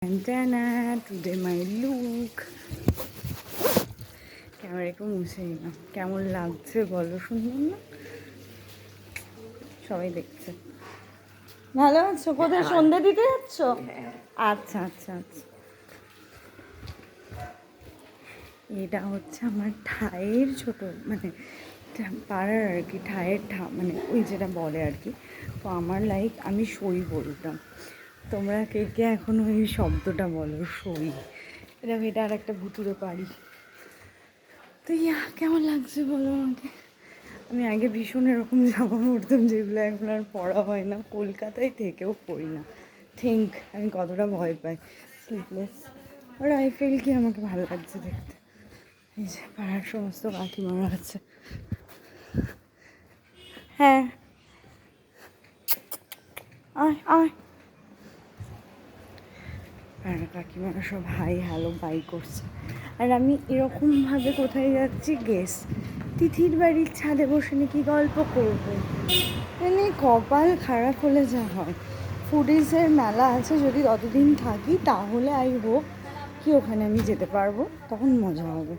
Today my look. ক্যামেরাকে মুছে নিলাম। কেমন লাগছে বলো, সুন্দর না? সবাই দেখছে। ভালো আছো? কোথায় সন্ধে দিতে যাচ্ছ? আচ্ছা আচ্ছা আচ্ছা। এটা হচ্ছে আমার ঠায়ের ছোট মানে পাড়ার আর কি, ঠায়ের মানে ওই যেটা বলে আর কি। তো আমার আমি সই বলতাম। তোমরা কে কে এখন ওই শব্দটা বলো, সই। এটা আর একটা ভুতুরে পারি। তো কেমন লাগছে বলো আমাকে। আমি আগে ভীষণ এরকম জামা পরতাম যেগুলো এখন আর পরা হয় না, কলকাতায় থেকেও পরি না। আমি কতটা ভয় পাই স্লিপলেস। আর আই ফিল কি আমাকে ভালো লাগছে দেখতে। এই যে পাড়ার সমস্ত কাকিমারা আছে। হ্যাঁ, আয় আয়। পাড়ার কাকিমারা সব হাই হ্যালো বাই করছে। আর আমি এরকমভাবে কোথায় যাচ্ছি গেস, তিথির বাড়ির ছাদে বসে নাকি গল্প করবো। মানে কপাল খারাপ হলে যা হয়। ফুডিজের মেলা আছে, যদি ততদিন থাকি তাহলে আই হোপ কি ওখানে আমি যেতে পারবো, তখন মজা হবে।